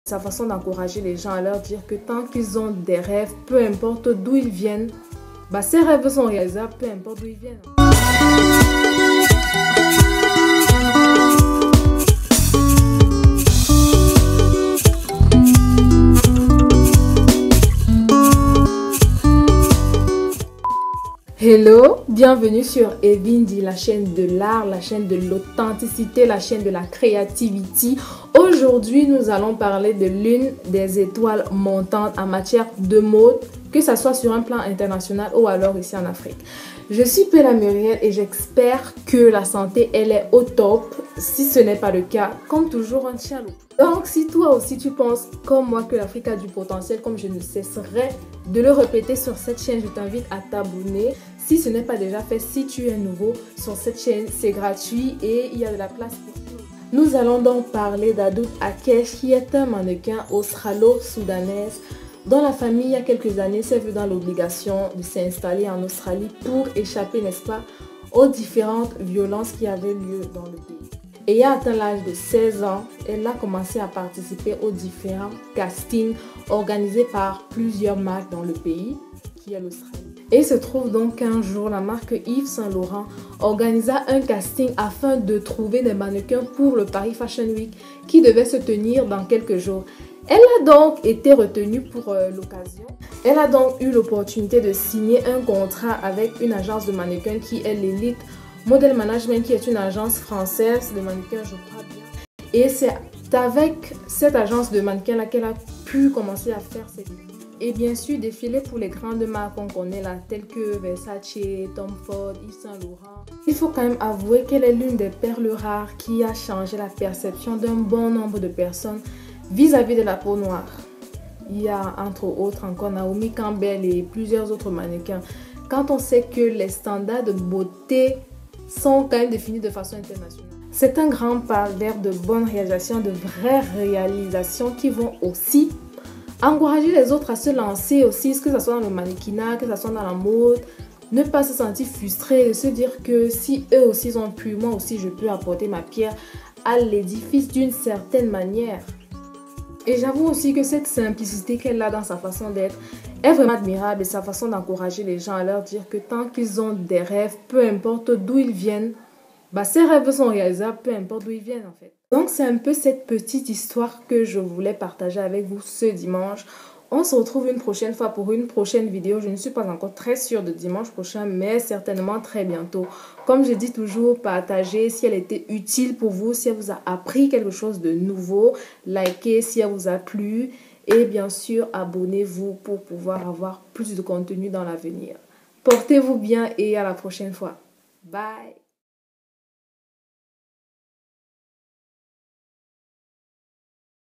Sa façon d'encourager les gens à leur dire que tant qu'ils ont des rêves, peu importe d'où ils viennent, ces rêves sont réalisables, peu importe d'où ils viennent. Hello, bienvenue sur Evindi, la chaîne de l'art, la chaîne de l'authenticité, la chaîne de la créativité. Aujourd'hui, nous allons parler de l'une des étoiles montantes en matière de mode, que ce soit sur un plan international ou alors ici en Afrique. Je suis Pella Muriel et j'espère que la santé, elle est au top. Si ce n'est pas le cas, comme toujours, un tchalo. Donc, si toi aussi tu penses comme moi que l'Afrique a du potentiel, comme je ne cesserai de le répéter sur cette chaîne, je t'invite à t'abonner. Si ce n'est pas déjà fait, si tu es nouveau sur cette chaîne, c'est gratuit et il y a de la place pour tout. Nous allons donc parler d'Adout Akesh, qui est un mannequin australo-soudanaise dont la famille, il y a quelques années, s'est vue dans l'obligation de s'installer en Australie pour échapper, n'est-ce pas, aux différentes violences qui avaient lieu dans le pays. Ayant atteint l'âge de 16 ans, elle a commencé à participer aux différents castings organisés par plusieurs marques dans le pays, qui est l'Australie. Et il se trouve donc qu'un jour, la marque Yves Saint Laurent organisa un casting afin de trouver des mannequins pour le Paris Fashion Week qui devait se tenir dans quelques jours. Elle a donc été retenue pour l'occasion. Elle a donc eu l'opportunité de signer un contrat avec une agence de mannequins qui est l'Elite Model Management, qui est une agence française de mannequins, je crois bien. Et c'est avec cette agence de mannequins-là qu'elle a pu commencer à faire ses défilés. Et bien sûr, défiler pour les grandes marques qu'on connaît là, telles que Versace, Tom Ford, Yves Saint Laurent. Il faut quand même avouer qu'elle est l'une des perles rares qui a changé la perception d'un bon nombre de personnes vis-à-vis de la peau noire. Il y a entre autres encore Naomi Campbell et plusieurs autres mannequins. Quand on sait que les standards de beauté sont quand même définis de façon internationale. C'est un grand pas vers de bonnes réalisations, de vraies réalisations qui vont aussi encourager les autres à se lancer aussi, que ce soit dans le mannequinat, que ce soit dans la mode. Ne pas se sentir frustré et se dire que si eux aussi ils ont pu, moi aussi je peux apporter ma pierre à l'édifice d'une certaine manière. Et j'avoue aussi que cette simplicité qu'elle a dans sa façon d'être est vraiment admirable, et sa façon d'encourager les gens à leur dire que tant qu'ils ont des rêves, peu importe d'où ils viennent, ces rêves sont réalisables, peu importe d'où ils viennent en fait. Donc c'est un peu cette petite histoire que je voulais partager avec vous ce dimanche. On se retrouve une prochaine fois pour une prochaine vidéo. Je ne suis pas encore très sûre de dimanche prochain, mais certainement très bientôt. Comme je dis toujours, partagez si elle était utile pour vous, si elle vous a appris quelque chose de nouveau. Likez si elle vous a plu. Et bien sûr, abonnez-vous pour pouvoir avoir plus de contenu dans l'avenir. Portez-vous bien et à la prochaine fois. Bye!